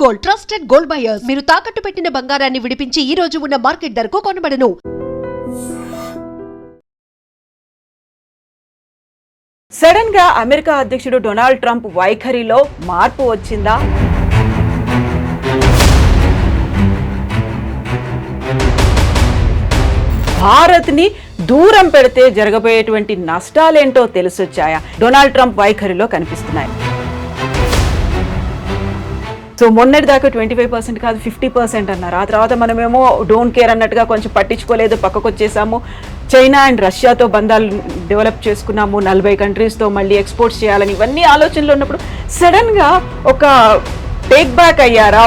Gold, trusted gold buyers. మీరు తాకట్టు పెట్టిన బంగారాన్ని విడిపించి ఈ రోజు ఉన్న మార్కెట్ ధరకు కొనబడను. సడన్ గా అమెరికా అధ్యక్షుడు డొనాల్డ్ ట్రంప్ వైఖరిలో మార్పు వచ్చిందా? భారత్ ని దూరం పెడితే జరగబోయేటువంటి నష్టాలేంటో తెలిసొచ్చాయా? డొనాల్డ్ ట్రంప్ వైఖరిలో కనిపిస్తున్నాయి. సో మొన్నటి దాకా 25% కాదు 50% అన్నారు. ఆ తర్వాత మనమేమో డోంట్ కేర్ అన్నట్టుగా కొంచెం పట్టించుకోలేదు, పక్కకు వచ్చేసాము. చైనా అండ్ రష్యాతో బంధాలు డెవలప్ చేసుకున్నాము, 40 కంట్రీస్తో మళ్ళీ ఎక్స్పోర్ట్స్ చేయాలని ఇవన్నీ ఆలోచనలు ఉన్నప్పుడు సడన్గా ఒక టేక్ బ్యాక్ అయ్యారా?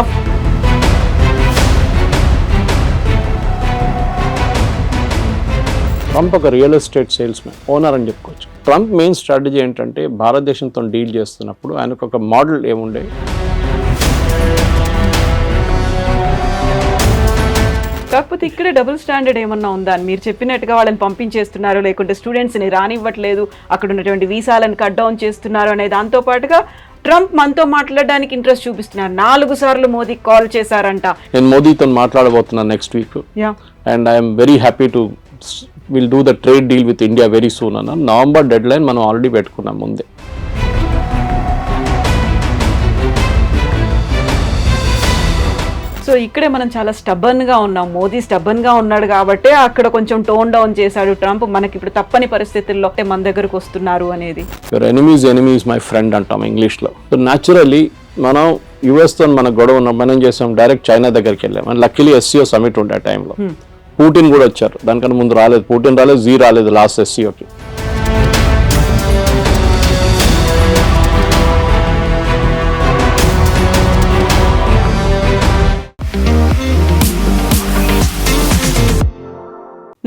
ట్రంప్ ఒక రియల్ ఎస్టేట్ సేల్స్మెన్, ఓనర్ అని చెప్పుకోవచ్చు. ట్రంప్ మెయిన్ స్ట్రాటజీ ఏంటంటే భారతదేశంతో డీల్ చేస్తున్నప్పుడు ఆయనకు ఒక మోడల్ ఏముండే, కాకపోతే ఇక్కడే డబుల్ స్టాండర్డ్ ఏమన్నా ఉందా? మీరు చెప్పినట్టుగా వాళ్ళని పంపించేస్తున్నారు, లేకుంటే స్టూడెంట్స్ని రానివ్వట్లేదు, అక్కడ ఉన్నటువంటి వీసాలను కట్ డౌన్ చేస్తున్నారు అనే దాంతో పాటుగా ట్రంప్ మనతో మాట్లాడడానికి ఇంట్రెస్ట్ చూపిస్తున్నారు. 4 సార్లు మోదీ కాల్ చేశారంట. నేను మోదీతో మాట్లాడబోతున్నాను next week, and I'm very happy to will do the trade deal with India very soon అన్న. నవంబర్ డెడ్ లైన్ మనం ఆల్రెడీ పెట్టుకున్నాం ముందే. సో ఇక్కడే మనం చాలా స్టబ్బన్గా ఉన్నాం. మోదీ స్టబ్బన్గా ఉన్నాడు కాబట్టి అక్కడ కొంచెం టోన్ డౌన్ చేశాడు ట్రంప్. మనకి ఇప్పుడు తప్పని పరిస్థితుల్లో మన దగ్గరకు వస్తున్నారు అనేది. యువర్ ఎనిమీస్ మై ఫ్రెండ్ అంటాం ఇంగ్లీష్లో. సో న్యాచురల్లీ మనం యుఎస్తో మన గొడవ ఉన్నాం, మనం చేసాం డైరెక్ట్ చైనా దగ్గరికి వెళ్ళాం. అండ్ లక్కీలీ ఎస్సీఓ సమిట్ ఉండే ఆ టైంలో పుటిన్ కూడా వచ్చారు. దానికన్నా ముందు రాలేదు, పుటిన్ రాలేదు, జీ రాలేదు లాస్ట్ ఎస్సీఓకి.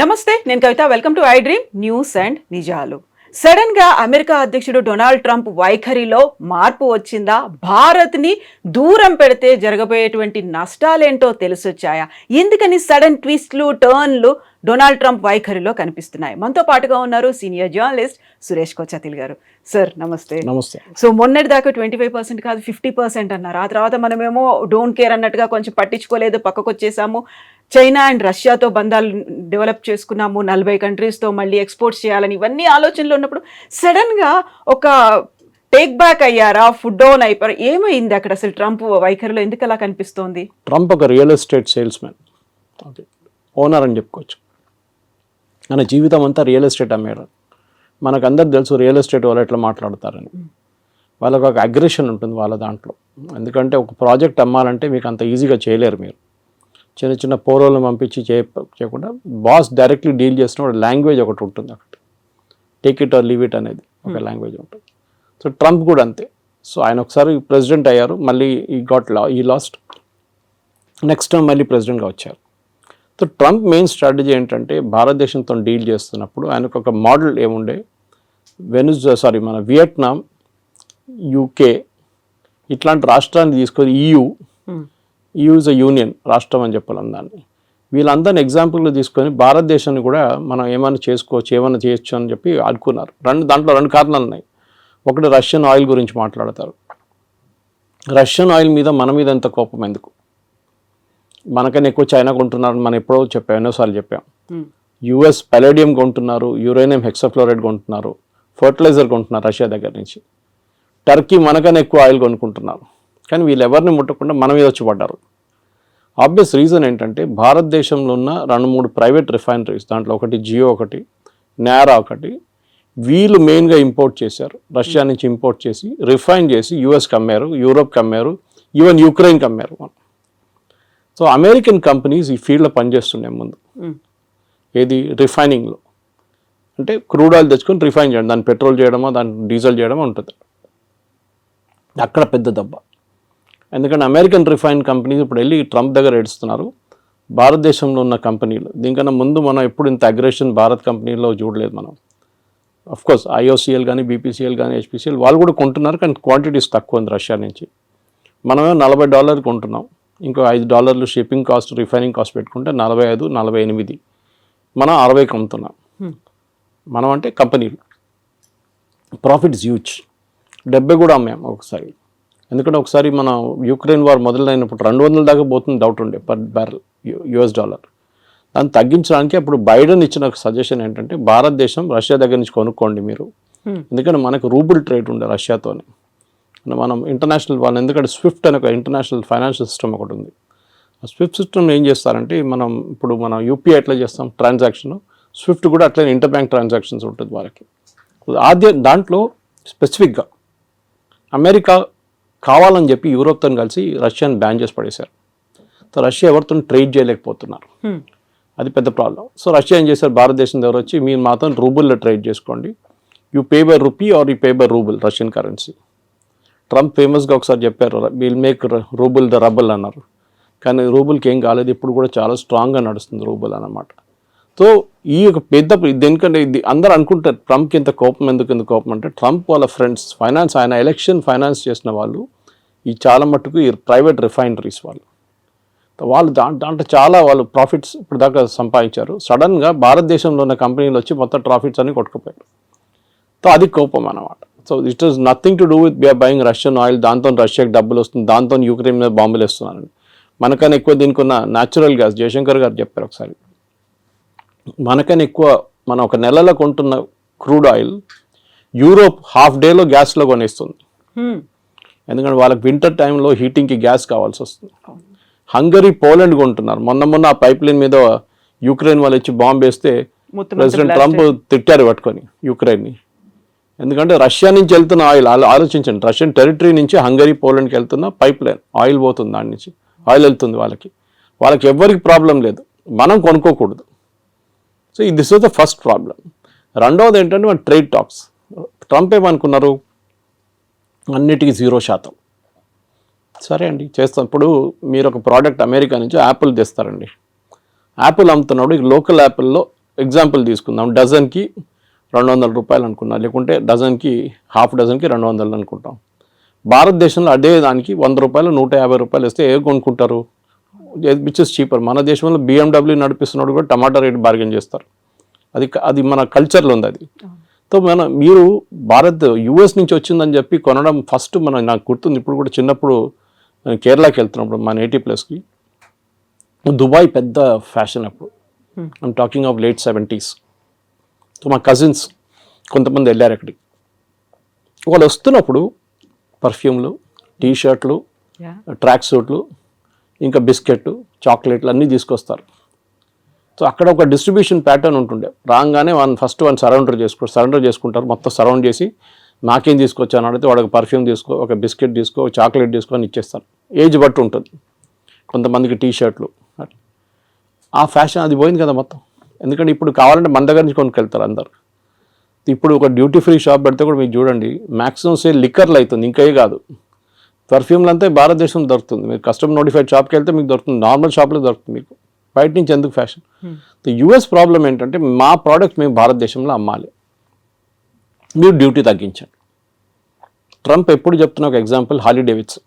నమస్తే, నేను Kavitha. Welcome to I dream news and నిజాలు. సడన్ గా అమెరికా అధ్యక్షుడు డొనాల్డ్ ట్రంప్ వైఖరిలో మార్పు వచ్చిందా? భారత్ ని దూరం పెడితే జరగబోయేటువంటి నష్టాలేంటో తెలిసొచ్చాయా? ఎందుకని సడన్ ట్విస్ట్లు, టర్న్లు డొనాల్డ్ ట్రంప్ వైఖరిలో కనిపిస్తున్నాయి? మనతో పాటుగా ఉన్నారు సీనియర్ జర్నలిస్ట్ సురేష్ కొచ్చతిల్ గారు. సార్ నమస్తే. నమస్తే. సో మొన్నటి దాకా 25% కాదు 50% అన్నారు. ఆ తర్వాత మనమేమో డోంట్ కేర్ అన్నట్టుగా కొంచెం పట్టించుకోలేదు, పక్కకు వచ్చేసాము. చైనా అండ్ రష్యాతో బంధాలు డెవలప్ చేసుకున్నాము, 40 కంట్రీస్తో మళ్ళీ ఎక్స్పోర్ట్స్ చేయాలని ఇవన్నీ ఆలోచనలు ఉన్నప్పుడు సడన్గా ఒక టేక్ బ్యాక్ అయ్యారా? ఫుడ్ డౌన్ అయిపోయారు? ఏమైంది అక్కడ అసలు ట్రంప్ వైఖరిలో? ఎందుకు అలా కనిపిస్తోంది? ట్రంప్ ఒక రియల్ ఎస్టేట్ సేల్స్మెన్, ఓనర్ అని చెప్పుకోవచ్చు. మన జీవితం అంతా రియల్ ఎస్టేట్ అమ్మేయడం. మనకు అందరికి తెలుసు రియల్ ఎస్టేట్ వాళ్ళు ఎట్లా మాట్లాడతారని. వాళ్ళకు ఒక అగ్రెషన్ ఉంటుంది వాళ్ళ దాంట్లో. ఎందుకంటే ఒక ప్రాజెక్ట్ అమ్మాలంటే మీకు అంత ఈజీగా చేయలేరు. మీరు చిన్న చిన్న పోరోలను పంపించి చేయకుండా బాస్ డైరెక్ట్లీ డీల్ చేసిన లాంగ్వేజ్ ఒకటి ఉంటుంది. అక్కడ take it or leave it అనేది ఒక లాంగ్వేజ్ ఉంటుంది. సో ట్రంప్ కూడా అంతే. సో ఆయన ఒకసారి ప్రెసిడెంట్ అయ్యారు, మళ్ళీ ఈ లాస్ట్ నెక్స్ట్ టైం మళ్ళీ ప్రెసిడెంట్గా వచ్చారు. సో ట్రంప్ మెయిన్ స్ట్రాటజీ ఏంటంటే భారతదేశంతో డీల్ చేస్తున్నప్పుడు ఆయనకు ఒక మోడల్ ఏముండే, మన వియట్నాం, యూకే ఇట్లాంటి రాష్ట్రాన్ని తీసుకొని EU ఇస్ అ యూనియన్ రాష్ట్రం అని చెప్పాలి దాన్ని. వీళ్ళందరినీ ఎగ్జాంపుల్గా తీసుకొని భారతదేశాన్ని కూడా మనం ఏమైనా చేసుకోవచ్చు, ఏమైనా చేయొచ్చు అని చెప్పి అనుకున్నారు. దాంట్లో 2 కారణాలు ఉన్నాయి. ఒకటి, రష్యన్ ఆయిల్ గురించి మాట్లాడతారు. రష్యన్ ఆయిల్ మీద మన మీద ఎంత కోపం ఎందుకు? మనకన్నా ఎక్కువ చైనా కొంటున్నారు, మనం ఎప్పుడో చెప్పాం, ఎన్నోసార్లు చెప్పాం. US పలేడియం కొంటున్నారు, యురేనియం హెక్సాఫ్లోరైడ్ కొంటున్నారు, ఫర్టిలైజర్ కొంటున్నారు రష్యా దగ్గర నుంచి. టర్కీ మనకన్నా ఎక్కువ ఆయిల్ కొనుక్కుంటున్నారు. కానీ వీళ్ళు ఎవరిని ముట్టకుండా మన మీద వచ్చి పడ్డారు. ఆబ్వియస్ రీజన్ ఏంటంటే భారతదేశంలో ఉన్న 2-3 ప్రైవేట్ రిఫైనరీస్, దాంట్లో ఒకటి జియో, ఒకటి నారా, ఒకటి వీళ్ళు మెయిన్గా ఇంపోర్ట్ చేశారు. రష్యా నుంచి ఇంపోర్ట్ చేసి రిఫైన్ చేసి యూఎస్కి అమ్మారు, యూరోప్కి అమ్మారు, ఈవెన్ యుక్రెయిన్కి అమ్మారు. సో అమెరికన్ కంపెనీస్ ఈ ఫీల్డ్లో పనిచేస్తున్నాయి ముందు. ఏది? రిఫైనింగ్లో. అంటే క్రూడ్ ఆయిల్ తెచ్చుకొని రిఫైన్ చేయడం, దాన్ని పెట్రోల్ చేయడమో దాన్ని డీజిల్ చేయడమో ఉంటుంది. అక్కడ పెద్ద దెబ్బ. ఎందుకంటే అమెరికన్ రిఫైన్ కంపెనీస్ ఇప్పుడు వెళ్ళి ట్రంప్ దగ్గర ఏడుస్తున్నారు. భారతదేశంలో ఉన్న కంపెనీలు దీనికన్నా ముందు మనం ఎప్పుడు ఇంత అగ్రెషన్ భారత్ కంపెనీలో చూడలేదు మనం. అఫ్కోర్స్ IOCL కానీ, BPCL కానీ, HPCL వాళ్ళు కూడా కొంటున్నారు, కానీ క్వాంటిటీస్ తక్కువ ఉంది రష్యా నుంచి. మనమే $40 కొంటున్నాం, ఇంకో $5 షిప్పింగ్ కాస్ట్, రిఫైనింగ్ కాస్ట్ పెట్టుకుంటే 45, 48. మనం 60కి అమ్ముతున్నాం. మనం అంటే కంపెనీలు ప్రాఫిట్స్ హ్యూజ్. 70 కూడా అమ్మాం ఒకసారి. ఎందుకంటే ఒకసారి మన యుక్రెయిన్ వార్ మొదలైనప్పుడు 200 దాకా పోతుంది డౌట్ ఉండే పర్ బ్యారల్ US డాలర్. దాన్ని తగ్గించడానికి అప్పుడు బైడెన్ ఇచ్చిన ఒక సజెషన్ ఏంటంటే భారతదేశం రష్యా దగ్గర నుంచి కొనుక్కోండి మీరు, ఎందుకంటే మనకు రూబుల్ ట్రేడ్ ఉండే రష్యాతోనే. మనం ఇంటర్నేషనల్ వాళ్ళు ఎందుకంటే స్విఫ్ట్ అనే ఒక ఇంటర్నేషనల్ ఫైనాన్షియల్ సిస్టమ్ ఒకటి ఉంది. ఆ స్విఫ్ట్ సిస్టమ్ ఏం చేస్తారంటే ఇప్పుడు మనం యూపీఐ ఎట్లా చేస్తాం ట్రాన్సాక్షన్, స్విఫ్ట్ కూడా అట్లనే ఇంటర్ బ్యాంక్ ట్రాన్సాక్షన్స్ ఉంటుంది వాళ్ళకి. దాంట్లో స్పెసిఫిక్గా అమెరికా కావాలని చెప్పి యూరోప్తో కలిసి రష్యాని బ్యాన్ చేసి పడేశారు. సో రష్యా ఎవరితో ట్రేడ్ చేయలేకపోతున్నారు, అది పెద్ద ప్రాబ్లం. సో రష్యా ఏం చేశారు, భారతదేశం దగ్గర వచ్చి మీరు మాతో రూబుల్లో ట్రేడ్ చేసుకోండి, you pay by rupee are you pay by rouble Russian currency. Trump ఫేమస్గా ఒకసారి చెప్పారు will make rouble the rubble అన్నారు, కానీ రూబుల్కి ఏం కాలేదు, ఇప్పుడు కూడా చాలా స్ట్రాంగ్గా నడుస్తుంది రూబుల్ అన్నమాట. సో ఈ యొక్క పెద్ద దేనికంటే ఇది అందరూ అనుకుంటారు ట్రంప్కి ఇంత కోపం ఎందుకు కోపం అంటే ట్రంప్ వాళ్ళ ఫ్రెండ్స్ ఫైనాన్స్ ఆయన ఎలక్షన్ ఫైనాన్స్ చేసిన వాళ్ళు ఈ చాలా మట్టుకు ఈ ప్రైవేట్ రిఫైనరీస్ వాళ్ళు దాంట్లో చాలా వాళ్ళు ప్రాఫిట్స్ ఇప్పుడు దాకా సంపాదించారు. సడన్గా భారతదేశంలో ఉన్న కంపెనీలు వచ్చి మొత్తం ప్రాఫిట్స్ అన్ని కొట్టుకుపోయారు. సో అది కోపం అన్నమాట. So it is nothing to do with బిఆర్ బయింగ్ రష్యన్ ఆయిల్, దాంతో రష్యాకి డబ్బులు వస్తుంది, దాంతో యూక్రెయిన్ మీద బాంబులు వేస్తున్నారని. మనకన్నా ఎక్కువ దీనికి ఉన్న న్యాచురల్ గ్యాస్ జయశంకర్ గారు చెప్పారు ఒకసారి, మనకన్నా ఎక్కువ మనం ఒక నెలలో కొంటున్న క్రూడ్ ఆయిల్ యూరోప్ హాఫ్ డేలో గ్యాస్లో కొనేస్తుంది. ఎందుకంటే వాళ్ళకి వింటర్ టైంలో హీటింగ్కి గ్యాస్ కావాల్సి వస్తుంది. హంగరీ పోలాండ్ కొంటున్నారు. మొన్న ఆ పైప్ లైన్ మీద యూక్రెయిన్ వాళ్ళు వచ్చి బాంబు వేస్తే ప్రెసిడెంట్ ట్రంప్ తిట్టారు పట్టుకొని యూక్రెయిన్ని. ఎందుకంటే రష్యా నుంచి వెళ్తున్న ఆయిల్ ఆలోచించండి, రష్యన్ టెరిటరీ నుంచి హంగరీ పోలాండ్కి వెళ్తున్న పైప్ లైన్ ఆయిల్ పోతుంది, దాని నుంచి ఆయిల్ వెళ్తుంది వాళ్ళకి ఎవ్వరికి ప్రాబ్లం లేదు, మనం కొనుక్కోకూడదు. So this was the first problem. రెండవది ఏంటంటే మన ట్రేడ్ టాక్స్. ట్రంప్ ఏమనుకున్నారు, అన్నిటికీ 0%. సరే అండి చేస్తాం. ఇప్పుడు మీరు ఒక ప్రోడక్ట్ అమెరికా నుంచి యాపిల్ తెస్తారండి, యాపిల్ అమ్ముతున్నాడు, లోకల్ యాపిల్లో ఎగ్జాంపుల్ తీసుకుందాం, డజన్కి 200 రూపాయలు అనుకున్నాం, లేకుంటే డజన్కి హాఫ్ డజన్కి 200 అనుకుంటాం. భారతదేశంలో అదే దానికి 100 రూపాయలు 150 రూపాయలు ఇస్తే ఏ కొనుక్కుంటారు, విచ్ ఇస్ చీపర్. మన దేశంలో BMW నడిపిస్తున్నాడు కూడా టమాటా రేట్ బార్గెన్ చేస్తారు, అది మన కల్చర్లో ఉంది అది. సో మీరు US నుంచి వచ్చిందని చెప్పి కొనడం ఫస్ట్ నాకు గుర్తుంది, ఇప్పుడు కూడా చిన్నప్పుడు కేరళకి వెళ్తున్నప్పుడు మా నేటివ్ ప్లేస్కి దుబాయ్ పెద్ద ఫ్యాషన్ అప్పుడు, I'm talking of late 70s. So మా కజిన్స్ కొంతమంది వెళ్ళారు అక్కడికి. వాళ్ళు వస్తున్నప్పుడు పర్ఫ్యూమ్లు, టీషర్ట్లు, ట్రాక్ సూట్లు, ఇంకా బిస్కెట్, చాక్లెట్లు అన్నీ తీసుకొస్తారు. సో అక్కడ ఒక డిస్ట్రిబ్యూషన్ ప్యాటర్న్ ఉంటుండే, రాగానే ఫస్ట్ సరౌండర్ చేసుకుంటారు, మొత్తం సరౌండ్ చేసి నాకేం తీసుకొచ్చాను అడిగితే వాడికి పర్ఫ్యూమ్ తీసుకో, ఒక బిస్కెట్ తీసుకో, ఒక చాక్లెట్ తీసుకో అని ఇచ్చేస్తారు. ఏజ్ బట్టి ఉంటుంది, కొంతమందికి టీషర్ట్లు. ఆ ఫ్యాషన్ అది పోయింది కదా మొత్తం. ఎందుకంటే ఇప్పుడు కావాలంటే మన దగ్గర నుంచి కొనుక్కెళ్తారు అందరు. ఇప్పుడు ఒక డ్యూటీ ఫ్రీ షాప్ పెడితే కూడా మీకు చూడండి మ్యాక్సిమం సేల్ లిక్కర్లు అవుతుంది, ఇంకే కాదు. పర్ఫ్యూమ్లు అంతా భారతదేశం దొరుకుతుంది, మీరు కస్టమర్ నోటిఫైడ్ షాప్కి వెళ్తే మీకు దొరుకుతుంది, నార్మల్ షాప్లో దొరుకుతుంది, మీకు బయట నుంచి ఎందుకు ఫ్యాషన్. US ప్రాబ్లం ఏంటంటే మా ప్రోడక్ట్ మేము భారతదేశంలో అమ్మాలి, మీరు డ్యూటీ తగ్గించండి. ట్రంప్ ఎప్పుడు చెప్తున్న ఒక ఎగ్జాంపుల్ హార్లీ డేవిడ్సన్,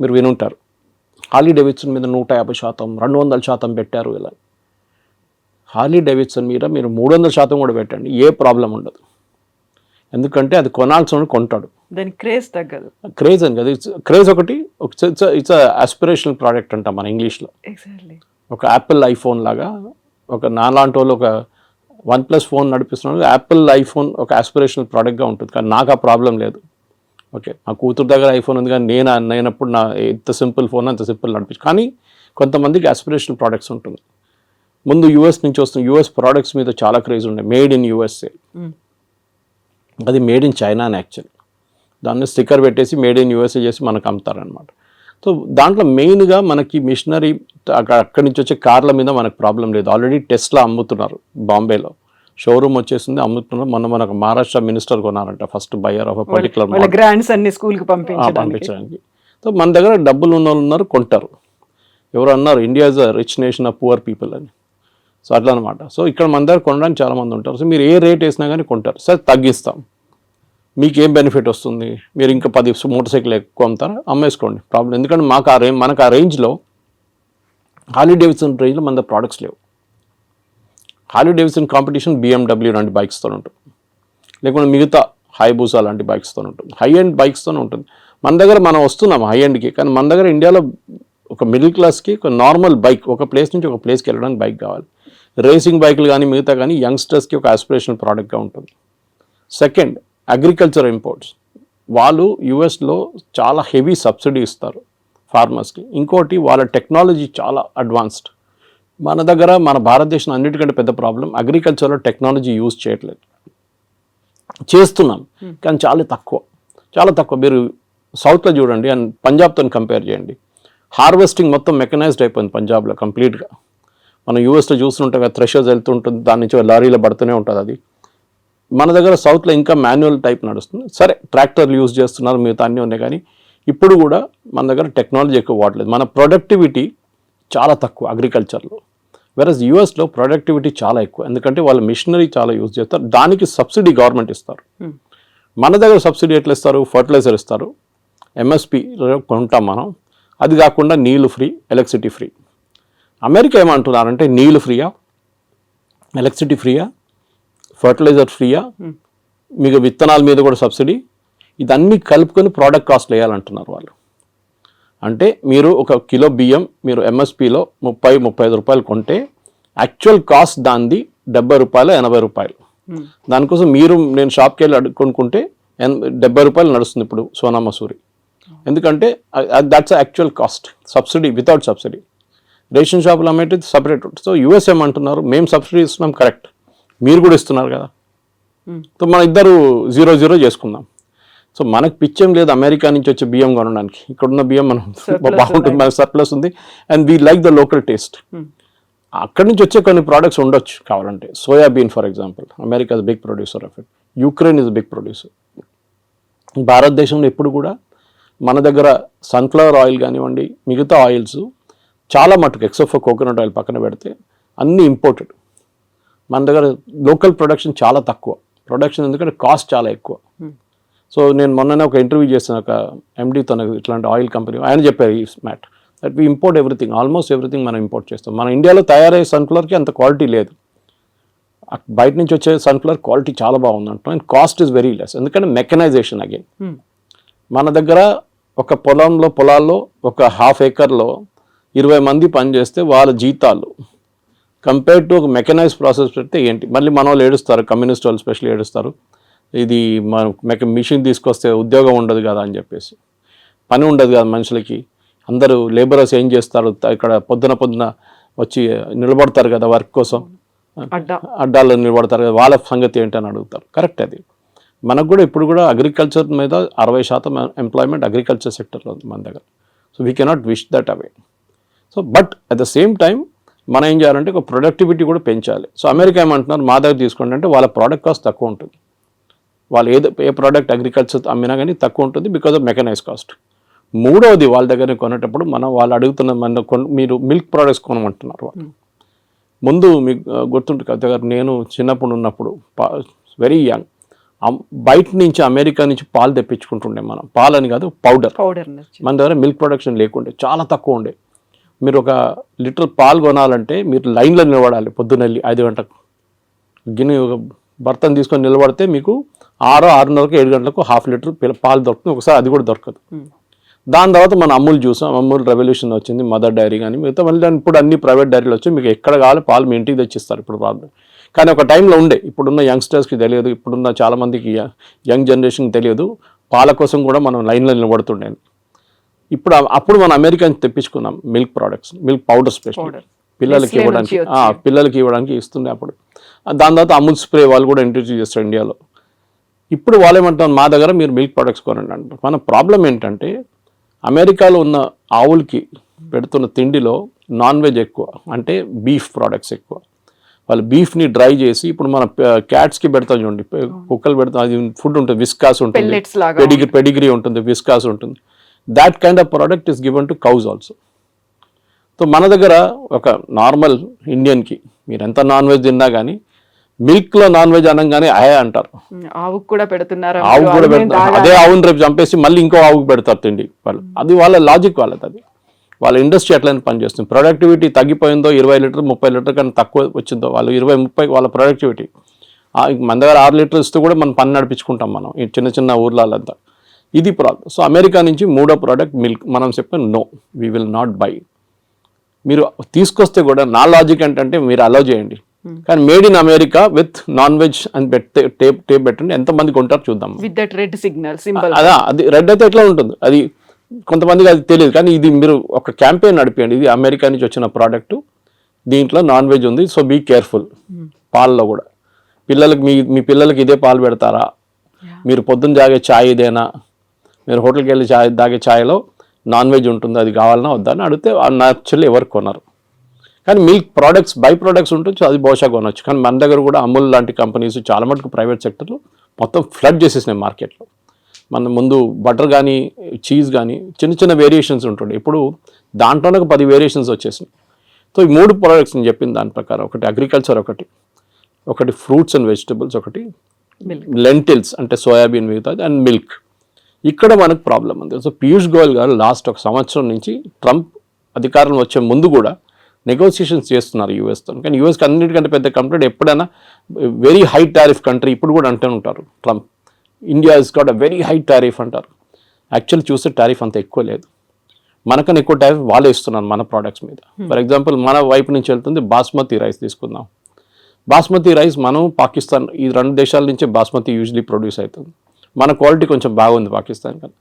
మీరు వినుంటారు. హార్లీ డేవిడ్సన్ మీద 150%, 200% పెట్టారు. ఇలా హార్లీ డేవిడ్సన్ మీద మీరు 300% కూడా పెట్టండి, ఏ ప్రాబ్లం ఉండదు. ఎందుకంటే అది కొనాల్సిన కొంటాడు, దాని క్రేజ్ తగ్గదు. క్రేజ్ అని కదా, క్రేజ్ ఒకటి, ఇట్స్ ఆస్పిరేషనల్ ప్రోడక్ట్ అంటాం మన ఇంగ్లీష్లో. ఒక యాపిల్ ఐఫోన్ లాగా, ఒక నాలాంటి వాళ్ళు ఒక OnePlus ఫోన్ నడిపిస్తున్నాడు, యాపిల్ ఐఫోన్ ఒక ఆస్పిరేషనల్ ప్రోడక్ట్గా ఉంటుంది. కానీ నాకు ఆ ప్రాబ్లం లేదు. ఓకే, నా కూతురు దగ్గర ఐఫోన్ ఉంది, కానీ నేనప్పుడు నా ఎంత సింపుల్ ఫోన్ అంత సింపుల్ నడిపించు. కానీ కొంతమందికి ఆస్పిరేషనల్ ప్రోడక్ట్స్ ఉంటుంది. ముందు US నుంచి వస్తున్న US ప్రోడక్ట్స్ మీద చాలా క్రేజ్ ఉండే, మేడ్ ఇన్ USA. అది మేడ్ ఇన్ చైనా అని యాక్చువల్, దాన్ని స్టిక్కర్ పెట్టేసి మేడ్ ఇన్ USA చేసి మనకు అమ్ముతారనమాట. సో దాంట్లో మెయిన్గా మనకి మిషనరీ అక్కడి నుంచి వచ్చే కార్ల మీద మనకు ప్రాబ్లం లేదు. ఆల్రెడీ టెస్లా అమ్ముతున్నారు, బాంబేలో షోరూమ్ వచ్చేసింది, అమ్ముతున్నారు. మనకు మహారాష్ట్ర మినిస్టర్ కొన్నారంట first buyer of particular grands అన్ని స్కూల్కి పంపించడానికి. సో మన దగ్గర డబ్బులు ఉన్న వాళ్ళు ఉన్నారు, కొంటారు. ఎవరు అన్నారు India is a rich nation of poor people అని. సో అట్లా అనమాట. సో ఇక్కడ మన దగ్గర కొనడానికి చాలామంది ఉంటారు. సో మీరు ఏ రేట్ వేసినా కానీ కొంటారు. సార్ తగ్గిస్తాం, మీకు ఏం బెనిఫిట్ వస్తుంది, మీరు ఇంకా 10 మోటార్ సైకిల్ ఎక్కువ అమ్ముతారా, అమ్మేసుకోండి, ప్రాబ్లం. ఎందుకంటే మనకు ఆ రేంజ్లో హార్లీ డేవిడ్సన్ రేంజ్లో మన దగ్గర ప్రోడక్ట్స్ లేవు. హార్లీ డేవిడ్సన్ కాంపిటీషన్ BMW లాంటి బైక్స్తో ఉంటుంది, లేకుంటే మిగతా హైబూసా లాంటి బైక్స్తో ఉంటుంది, హై ఎండ్ బైక్స్తో ఉంటుంది. మన దగ్గర మనం వస్తున్నాం హై ఎండ్కి, కానీ మన దగ్గర ఇండియాలో ఒక మిడిల్ క్లాస్కి ఒక నార్మల్ బైక్, ఒక ప్లేస్ నుంచి ఒక ప్లేస్కి వెళ్ళడానికి బైక్ కావాలి. రేసింగ్ బైకులు కానీ మిగతా కానీ యంగ్స్టర్స్కి ఒక ఆస్పిరేషనల్ ప్రోడక్ట్గా ఉంటుంది. Second, agriculture imports. వాళ్ళు యుఎస్లో చాలా హెవీ సబ్సిడీ ఇస్తారు ఫార్మర్స్కి. ఇంకోటి వాళ్ళ టెక్నాలజీ చాలా అడ్వాన్స్డ్. మన దగ్గర మన భారతదేశం అన్నిటికంటే పెద్ద ప్రాబ్లం అగ్రికల్చర్లో టెక్నాలజీ యూజ్ చేయట్లేదు. చేస్తున్నాం కానీ చాలా తక్కువ. మీరు సౌత్లో చూడండి అండ్ పంజాబ్తో కంపేర్ చేయండి. హార్వెస్టింగ్ మొత్తం మెకనైజ్డ్ అయిపోయింది పంజాబ్లో కంప్లీట్గా. మనం యూఎస్లో చూస్తుంటాం కదా, థ్రెషర్స్ వెళ్తుంటుంది, దాని నుంచి లారీలో పడుతూనే ఉంటుంది అది. మన దగ్గర సౌత్లో ఇంకా మాన్యువల్ టైప్ నడుస్తుంది. సరే ట్రాక్టర్లు యూజ్ చేస్తున్నారు, మిగతా అన్నీ ఉన్నాయి, కానీ ఇప్పుడు కూడా మన దగ్గర టెక్నాలజీ ఎక్కువ వాడలేదు. మన ప్రొడక్టివిటీ చాలా తక్కువ అగ్రికల్చర్లో. వెరస్ యూఎస్లో ప్రొడక్టివిటీ చాలా ఎక్కువ, ఎందుకంటే వాళ్ళు మిషనరీ చాలా యూజ్ చేస్తారు, దానికి సబ్సిడీ గవర్నమెంట్ ఇస్తారు. మన దగ్గర సబ్సిడీ ఎట్లా ఇస్తారు? ఫర్టిలైజర్ ఇస్తారు, ఎంఎస్పి కొంటాం మనం, అది కాకుండా నీళ్ళు ఫ్రీ, ఎలక్ట్రిసిటీ ఫ్రీ. అమెరికా ఏమంటున్నారంటే నీళ్ళు ఫ్రీయా, ఎలక్ట్రిసిటీ ఫ్రీయా, ఫర్టిలైజర్ ఫ్రీయా, మీకు విత్తనాల మీద కూడా సబ్సిడీ, ఇదన్నీ కలుపుకొని ప్రోడక్ట్ కాస్ట్లు వేయాలంటున్నారు వాళ్ళు. అంటే మీరు ఒక కిలో బియ్యం మీరు ఎంఎస్పిలో 30-35 రూపాయలు కొంటే యాక్చువల్ కాస్ట్ దానిది 70 రూపాయలు 80 రూపాయలు. దానికోసం నేను షాప్కి వెళ్ళి కొనుక్కుంటే 70 రూపాయలు నడుస్తుంది ఇప్పుడు సోనా మసూరి. ఎందుకంటే that's actual cost, subsidy without subsidy. Ration షాపులు అమ్మేది సపరేట్ ఉంటుంది. సో యూఎస్ ఏమంటున్నారు, మేము సబ్సిడీ ఇస్తున్నాం, కరెక్ట్, మీరు కూడా ఇస్తున్నారు కదా, సో మన ఇద్దరు 0-0 చేసుకుందాం. సో మనకు పిచ్చేం లేదు అమెరికా నుంచి వచ్చే బియ్యం కొనడానికి. ఇక్కడున్న బియ్యం మనం బాగుంటుంది, మనకు సర్ప్లస్ ఉంది, and we like the local taste. అక్కడి నుంచి వచ్చే కొన్ని ప్రోడక్ట్స్ ఉండొచ్చు కావాలంటే. Soybean for example, America is big producer of it, Ukraine is big producer. భారతదేశంలో ఎప్పుడు కూడా మన దగ్గర సన్ఫ్లవర్ ఆయిల్ కానివ్వండి, మిగతా ఆయిల్స్ చాలా మటుకు ఎక్సెప్ట్ ఫర్ కోకోనట్ ఆయిల్ పక్కన పెడితే అన్నీ ఇంపోర్టెడ్. మన దగ్గర లోకల్ ప్రొడక్షన్ చాలా తక్కువ. ప్రొడక్షన్ ఎందుకంటే కాస్ట్ చాలా ఎక్కువ. సో నేను మొన్ననే ఒక ఇంటర్వ్యూ చేసిన ఒక ఎండీతో, ఇట్లాంటి ఆయిల్ కంపెనీ, ఆయన చెప్పారు ఈ మ్యాట్ that we import everything, almost everything మనం ఇంపోర్ట్ చేస్తాం. మన ఇండియాలో తయారయ్యే సన్ఫ్లవర్కి అంత క్వాలిటీ లేదు, బయట నుంచి వచ్చే సన్ఫ్లవర్ క్వాలిటీ చాలా బాగుంది అంటాం, and cost is very less, ఎందుకంటే మెకనైజేషన్ అగైన్. మన దగ్గర ఒక పొలాల్లో ఒక 1/2 acre 20 మంది పనిచేస్తే వాళ్ళ జీతాలు కంపేర్ టు ఒక మెకనైజ్ ప్రాసెస్ పెడితే ఏంటి, మళ్ళీ మన వాళ్ళు ఏడుస్తారు, కమ్యూనిస్ట్ వాళ్ళు స్పెషల్లీ ఏడుస్తారు, ఇది మిషన్ తీసుకొస్తే ఉద్యోగం ఉండదు కదా అని చెప్పేసి. పని ఉండదు కదా మనుషులకి, అందరూ లేబరర్స్ ఏం చేస్తారు, ఇక్కడ పొద్దున వచ్చి నిలబడతారు కదా వర్క్ కోసం, అడ్డాల్లో నిలబడతారు కదా, వాళ్ళ సంగతి ఏంటని అడుగుతారు. కరెక్ట్, అది మనకు కూడా ఇప్పుడు కూడా అగ్రికల్చర్ మీద 60% ఎంప్లాయ్మెంట్ అగ్రికల్చర్ సెక్టర్లో ఉంది మన దగ్గర. So we cannot wish that away. So but at the same time మనం ఏం చేయాలంటే ఒక ప్రొడక్టివిటీ కూడా పెంచాలి. సో అమెరికా ఏమంటున్నారు, మా దగ్గర తీసుకోండి అంటే వాళ్ళ ప్రోడక్ట్ కాస్ట్ తక్కువ ఉంటుంది. వాళ్ళు ఏ ప్రోడక్ట్ అగ్రికల్చర్ అమ్మినా కానీ తక్కువ ఉంటుంది బికాజ్ ఆఫ్ మెకనైజ్ కాస్ట్. మూడవది, వాళ్ళ దగ్గర కొనేటప్పుడు వాళ్ళు అడుగుతున్న మీరు మిల్క్ ప్రోడక్ట్స్ కొనమంటున్నారు వాళ్ళు. ముందు మీకు గుర్తుంటుంది కదా, నేను చిన్నప్పుడు ఉన్నప్పుడు వెరీ యంగ్, బయట నుంచి అమెరికా నుంచి పాలు తెప్పించుకుంటుండే మనం. పాలని కాదు, పౌడర్. మన దగ్గర మిల్క్ ప్రొడక్షన్ లేకుండే, చాలా తక్కువ ఉండే. మీరు 1 లీటర్ పాలు కొనాలంటే మీరు లైన్లో నిలబడాలి, పొద్దున్నెళ్ళి 5 గంటలకు గిన్నె ఒక బర్తన్ తీసుకొని నిలబడితే మీకు 6:30కు 7 గంటలకు 1/2 లీటర్ పాలు దొరుకుతుంది. ఒకసారి అది కూడా దొరకదు. దాని తర్వాత మనం అమూల్ చూసాం, అమూల్ రెవల్యూషన్ వచ్చింది, మదర్ డైరీ కానీ మిగతా మళ్ళీ ఇప్పుడు అన్ని ప్రైవేట్ డైరీలు వచ్చి మీకు ఎక్కడ కావాలి పాలు మీ ఇంటికి తెచ్చిస్తారు ఇప్పుడు ప్రాబ్లం. కానీ ఒక టైంలో ఉండే, ఇప్పుడున్న యంగ్స్టర్స్కి తెలియదు, ఇప్పుడున్న చాలామందికి యంగ్ జనరేషన్కి తెలియదు, పాల కోసం కూడా మనం లైన్లో నిలబడుతుండే. అప్పుడు మనం అమెరికా నుంచి తెప్పించుకున్నాం milk products, milk powder special పిల్లలకి ఇవ్వడానికి ఇస్తుండే అప్పుడు. దాని తర్వాత అమూల్ స్ప్రే వాళ్ళు కూడా ఇంట్రడ్యూస్ చేస్తారు ఇండియాలో. ఇప్పుడు వాళ్ళు ఏమంటారు, మా దగ్గర మీరు మిల్క్ ప్రోడక్ట్స్ కొనండి అంటారు. మన ప్రాబ్లం ఏంటంటే అమెరికాలో ఉన్న ఆవులకి పెడుతున్న తిండిలో నాన్ వెజ్ ఎక్కువ, అంటే బీఫ్ ప్రోడక్ట్స్ ఎక్కువ. వాళ్ళు బీఫ్ని డ్రై చేసి, ఇప్పుడు మన క్యాట్స్కి పెడతాం చూడండి, కుక్కలు పెడతాం, అది ఫుడ్ ఉంటుంది, విస్కాస్ ఉంటుంది, పెడిగ్రీ ఉంటుంది, విస్కాస్ ఉంటుంది. That kind of product is given to cows also. So మన దగ్గర ఒక నార్మల్ ఇండియన్కి మీరు ఎంత నాన్ వెజ్ తిన్నా కానీ మిల్క్లో నాన్ వెజ్ అనగానే అయా అంటారు. ఆవుకు కూడా పెడుతున్నారు, అదే ఆవుని రేపు చంపేసి మళ్ళీ ఇంకో ఆవుకు పెడతారు తిండి వాళ్ళు. అది వాళ్ళ లాజిక్ వాళ్ళది, అది వాళ్ళ ఇండస్ట్రీ అట్లనే పనిచేస్తుంది. ప్రొడక్టివిటీ తగ్గిపోయిందో 20 లీటర్ 30 లీటర్ కన్నా తక్కువ వచ్చిందో, వాళ్ళు 20-30 వాళ్ళ ప్రొడక్టివిటీ. మన దగ్గర 6 లీటర్లు ఇస్తూ కూడా మనం పని నడిపించుకుంటాం మనం ఈ చిన్న చిన్న ఊర్లంతా. ఇది ప్రాబ్లం. సో అమెరికా నుంచి మూడో ప్రోడక్ట్ మిల్క్. మనం చెప్పాం no, we will not buy. మీరు తీసుకొస్తే కూడా నా లాజిక్ ఏంటంటే మీరు అలౌ చేయండి, కానీ made in America with non veg అని టేప్ పెట్టండి, ఎంతమంది కొంటారు చూద్దాం. With that red signal symbol. అదా, అది రెడ్ అయితే ఎట్లా ఉంటుంది, అది కొంతమందికి అది తెలియదు. కానీ ఇది మీరు ఒక క్యాంపెయిన్ నడిపేయండి, ఇది అమెరికా నుంచి వచ్చిన ప్రోడక్ట్, దీంట్లో నాన్ వెజ్ ఉంది, సో బీ కేర్ఫుల్. పాలలో కూడా పిల్లలకి మీ పిల్లలకి ఇదే పాలు పెడతారా, మీరు పొద్దున్న తాగే ఛాయ్ ఇదేనా, మీరు హోటల్కి వెళ్ళి తాగే ఛాయ్లో నాన్ వెజ్ ఉంటుంది, అది కావాలన్నా వద్దా అని అడిగితే న్యాచురల్లీ ఎవరు కొనరు. కానీ మిల్క్ ప్రోడక్ట్స్ బై ప్రోడక్ట్స్ ఉంటుంది, అది బహుశా కొనవచ్చు. కానీ మన దగ్గర కూడా అమూల్ లాంటి కంపెనీస్ చాలా మటుకు ప్రైవేట్ సెక్టర్లో మొత్తం ఫ్లడ్ చేసేసినాయి మార్కెట్లో. మన ముందు బటర్ కానీ చీజ్ కానీ చిన్న చిన్న వేరియేషన్స్ ఉంటుండే, ఇప్పుడు దాంట్లోనే ఒక 10 వేరియేషన్స్ వచ్చేసినాయి. సో ఈ 3 ప్రోడక్ట్స్ నేను చెప్పిన దాని ప్రకారం, ఒకటి అగ్రికల్చర్, ఒకటి ఫ్రూట్స్ అండ్ వెజిటబుల్స్, ఒకటి లెంటిల్స్ అంటే సోయాబీన్ మిగతాది, అండ్ మిల్క్. ఇక్కడ మనకు ప్రాబ్లం ఉంది. సో పీయూష్ గోయల్ గారు లాస్ట్ 1 సంవత్సరం నుంచి ట్రంప్ అధికారం వచ్చే ముందు కూడా నెగోసియేషన్స్ చేస్తున్నారు యూఎస్తో. కానీ యూఎస్కి అన్నిటికంటే పెద్ద కంప్లైంట్ ఎప్పుడైనా వెరీ హై టారిఫ్ కంట్రీ, ఇప్పుడు కూడా అంటూ ఉంటారు Trump, India is got a very high tariff అంటారు. యాక్చువల్లీ చూస్తే టారిఫ్ అంత ఎక్కువ లేదు, మనకన్నా ఎక్కువ టారిఫ్ వాళ్ళే ఇస్తున్నారు మన ప్రోడక్ట్స్ మీద. ఫర్ ఎగ్జాంపుల్ మన వైపు నుంచి వెళ్తుంది బాస్మతి రైస్ తీసుకుందాం. బాస్మతి రైస్ మనం పాకిస్తాన్, ఈ 2 దేశాల నుంచే బాస్మతి యూజువలీ ప్రొడ్యూస్ అవుతుంది. మన క్వాలిటీ కొంచెం బాగుంది పాకిస్తాన్ కన్నా.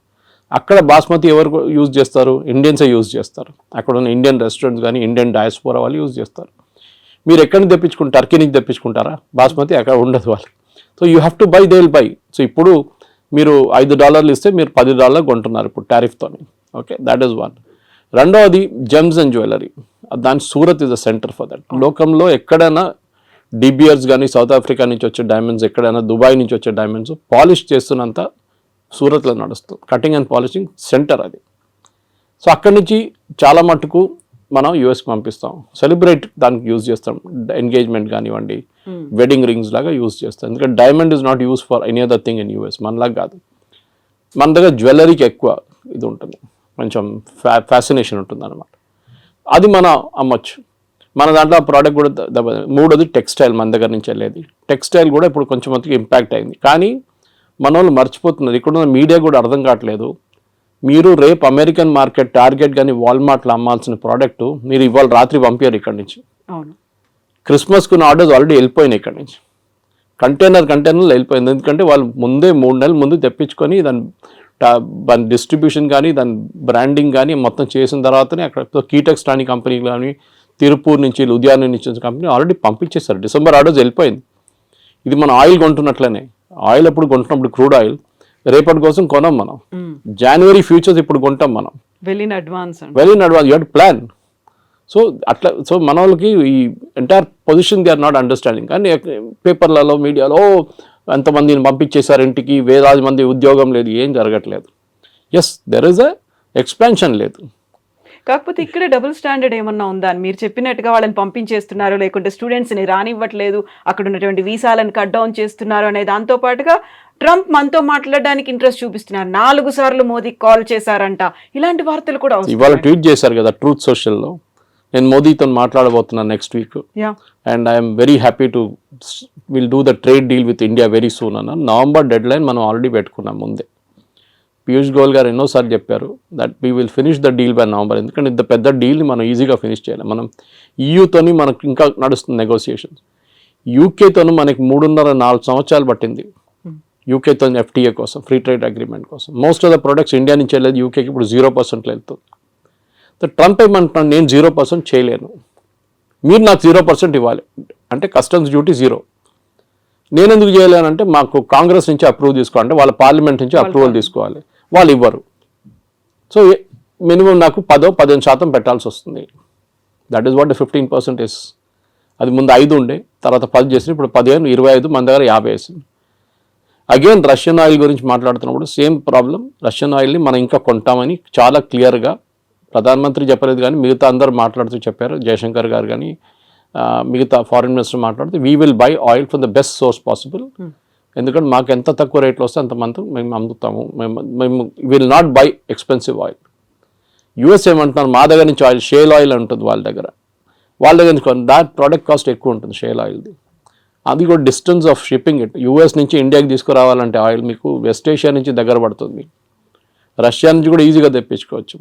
అక్కడ బాస్మతి ఎవరు యూజ్ చేస్తారు, ఇండియన్సే యూజ్ చేస్తారు. అక్కడ ఉన్న ఇండియన్ రెస్టారెంట్స్ కానీ ఇండియన్ డయాస్పోరా వాళ్ళు యూజ్ చేస్తారు. మీరు ఎక్కడి నుంచి తెప్పించుకుంటారు, టర్కీ నుంచి తెప్పించుకుంటారా బాస్మతి, అక్కడ ఉండదు వాళ్ళకి. So you have to buy, they will buy. So ఇప్పుడు మీరు $5 ఇస్తే మీరు $10 కొంటున్నారు ఇప్పుడు టారిఫ్తో. Okay, that is one. రెండవది జెమ్స్ అండ్ జ్యువెలరీ. దాని Surat is a centre for that. లోకంలో ఎక్కడైనా డిబియర్స్ కానీ సౌత్ ఆఫ్రికా నుంచి వచ్చే డైమండ్స్, ఎక్కడైనా దుబాయ్ నుంచి వచ్చే డైమండ్స్ పాలిష్ చేస్తున్నంత సూరత్లో నడుస్తుంది. కటింగ్ అండ్ పాలిషింగ్ సెంటర్ అది. సో అక్కడి నుంచి చాలా మటుకు మనం యూఎస్కి పంపిస్తాం, సెలబ్రేట్ దానికి యూజ్ చేస్తాం, ఎంగేజ్మెంట్ కానివ్వండి, వెడ్డింగ్ రింగ్స్ లాగా యూజ్ చేస్తాం. ఎందుకంటే diamond is not use for any other thing in US, మనలాగా కాదు. మన దగ్గర జ్యువెలరీకి ఎక్కువ ఇది ఉంటుంది, కొంచెం ఫ్యాసినేషన్ ఉంటుంది అనమాట. అది మనం అమ్మొచ్చు. మన దాంట్లో ఆ ప్రోడక్ట్ కూడా మూడోది టెక్స్టైల్, మన దగ్గర నుంచి వెళ్ళేది టెక్స్టైల్ కూడా ఇప్పుడు కొంచెం మందికి ఇంపాక్ట్ అయింది. కానీ మన వాళ్ళు మర్చిపోతున్నారు, ఇక్కడ ఉన్న మీడియా కూడా అర్థం కావట్లేదు. మీరు రేపు అమెరికన్ మార్కెట్ టార్గెట్ కానీ వాల్మార్ట్లో అమ్మాల్సిన ప్రోడక్ట్ మీరు ఇవాళ రాత్రి పంపారు ఇక్కడి నుంచి. క్రిస్మస్కున్న ఆర్డర్స్ ఆల్రెడీ వెళ్ళిపోయినాయి ఇక్కడి నుంచి, కంటైనర్లు వెళ్ళిపోయింది. ఎందుకంటే వాళ్ళు ముందే 3 నెలల ముందు తెప్పించుకొని దాని డిస్ట్రిబ్యూషన్ కానీ దాని బ్రాండింగ్ కానీ మొత్తం చేసిన తర్వాతనే అక్కడ కీటెక్స్ లాంటి కంపెనీ కానీ తిరుపూర్ నుంచి లుధియానా నుంచి కంపెనీ ఆల్రెడీ పంపించేస్తారు. డిసెంబర్ ఆర్డర్స్ వెళ్ళిపోయింది. ఇది మనం ఆయిల్ కొంటున్నట్లనే, ఆయిల్ ఎప్పుడు కొంటున్నప్పుడు క్రూడ్ ఆయిల్ రేపటి కోసం కొనం మనం, జనవరి ఫ్యూచర్స్ ఇప్పుడు కొంటాం మనం, well in advance you have to plan. So అట్లా, సో మన వాళ్ళకి ఈ entire position they are not understanding. కానీ పేపర్లలో మీడియాలో ఎంతమందిని పంపించేశారు ఇంటికి, వేలాది మంది ఉద్యోగం లేదు, ఏం జరగట్లేదు. Yes, there is a expansion లేదు. కాకపోతే ఇక్కడ డబుల్ స్టాండర్డ్ ఏమన్నా ఉందా అని మీరు చెప్పినట్టుగా వాళ్ళని పంపించేస్తున్నారు, లేకుంటే స్టూడెంట్స్ని రానివ్వట్లేదు, అక్కడ ఉన్నటువంటి వీసాలను కట్ డౌన్ చేస్తున్నారు అనే దాంతో పాటుగా ట్రంప్ మనతో మాట్లాడడానికి ఇంట్రెస్ట్ చూపిస్తున్నారు. 4 సార్లు మోదీకి కాల్ చేశారంట, ఇలాంటి వార్తలు కూడా ఇవాళ ట్వీట్ చేశారు కదా ట్రూత్ సోషల్లో, నేను మోదీతో మాట్లాడబోతున్నాను next week, and I'm very happy to will do the trade deal with India very soon అన్న. నవంబర్ డెడ్ లైన్ మనం ఆల్రెడీ పెట్టుకున్నాం ముందే. పీయూష్ గోయల్ గారు ఎన్నోసార్లు చెప్పారు that we will finish the deal by November. ఎందుకంటే ఇంత పెద్ద డీల్ని మనం ఈజీగా ఫినిష్ చేయాలి. మనం ఈయూతోని మనకు ఇంకా నడుస్తుంది నెగోసియేషన్స్. యూకేతోను మనకి 3.5-4 సంవత్సరాలు పట్టింది యూకేతో ఎఫ్టీఏ కోసం, ఫ్రీ ట్రేడ్ అగ్రిమెంట్ కోసం. Most of the products India నుంచి వెళ్ళేది యూకేకి ఇప్పుడు 0% వెళ్తుంది. ట్రంప్ ఏమంటున్నాను, నేను 0% చేయలేను, మీరు నాకు 0% ఇవ్వాలి అంటే కస్టమ్స్ డ్యూటీ 0. నేను ఎందుకు చేయలేనంటే మాకు కాంగ్రెస్ నుంచి అప్రూవ్ తీసుకోవాలంటే వాళ్ళ పార్లమెంట్ నుంచి అప్రూవల్ తీసుకోవాలి, వాళ్ళు ఇవ్వరు. సో మినిమం నాకు 10-15% పెట్టాల్సి వస్తుంది. That is what 15% is. అది ముందు 5 ఉండే, తర్వాత 10 చేసి ఇప్పుడు 15, 25, మన దగ్గర 50 వేసింది. అగైన్ రష్యన్ ఆయిల్ గురించి మాట్లాడుతున్నప్పుడు సేమ్ ప్రాబ్లం. రష్యన్ ఆయిల్ని మనం ఇంకా కొంటామని చాలా క్లియర్గా ప్రధానమంత్రి చెప్పలేదు, కానీ మిగతా అందరూ మాట్లాడుతూ చెప్పారు. జయశంకర్ గారు కానీ మిగతా ఫారిన్ మినిస్టర్ మాట్లాడుతూ we will buy oil from the best source possible. ఎందుకంటే మాకు ఎంత తక్కువ రేట్లో వస్తే అంతమంది మేము అమ్ముతాము. మేము will not by expensive oil. US ఏమంటున్నారు, మా దగ్గర నుంచి ఆయిల్, షేల్ ఆయిల్ ఉంటుంది వాళ్ళ దగ్గర నుంచి దాట్ ప్రోడక్ట్ కాస్ట్ ఎక్కువ ఉంటుంది షేల్ ఆయిల్ది. అది కూడా distance of shipping it. US నుంచి ఇండియాకి తీసుకురావాలంటే ఆయిల్ మీకు వెస్ట్ ఏషియా నుంచి దగ్గర పడుతుంది. రష్యా నుంచి కూడా ఈజీగా తెప్పించుకోవచ్చు,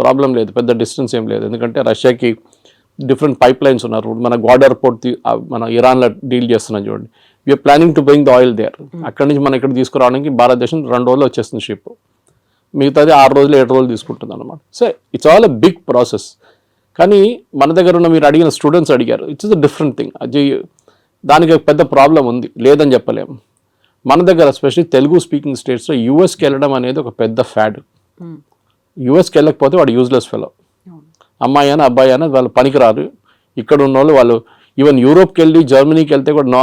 ప్రాబ్లం లేదు, పెద్ద డిస్టెన్స్ ఏం లేదు. ఎందుకంటే రష్యాకి డిఫరెంట్ పైప్ లైన్స్ ఉన్నారు. మన గ్వాడర్ పోర్ట్ మన ఇరాన్లో డీల్ చేస్తున్నాం చూడండి. We're planning to bring the oil there. అక్కడి నుంచి మనం ఇక్కడ తీసుకురావడానికి భారతదేశం 2 రోజులు వచ్చేస్తుంది షిప్, మిగతాది 6 రోజులు 7 రోజులు తీసుకుంటుంది అనమాట. So it's all a big process. కానీ మన దగ్గర ఉన్న మీరు అడిగిన స్టూడెంట్స్ అడిగారు, ఇట్స్ అ డిఫరెంట్ థింగ్. అది దానికి ఒక పెద్ద ప్రాబ్లం ఉంది, లేదని చెప్పలేము. మన దగ్గర ఎస్పెషల్లీ తెలుగు స్పీకింగ్ స్టేట్స్లో యూఎస్కి వెళ్ళడం అనేది ఒక పెద్ద ఫ్యాడ్. యూఎస్కి వెళ్ళకపోతే వాడు యూజ్లెస్ ఫెలో. అమ్మాయి అయినా అబ్బాయి అయినా వాళ్ళు పనికిరారు. ఇక్కడ ఉన్న వాళ్ళు ఈవెన్ యూరోప్కి వెళ్ళి జర్మనీకి వెళ్తే కూడా నో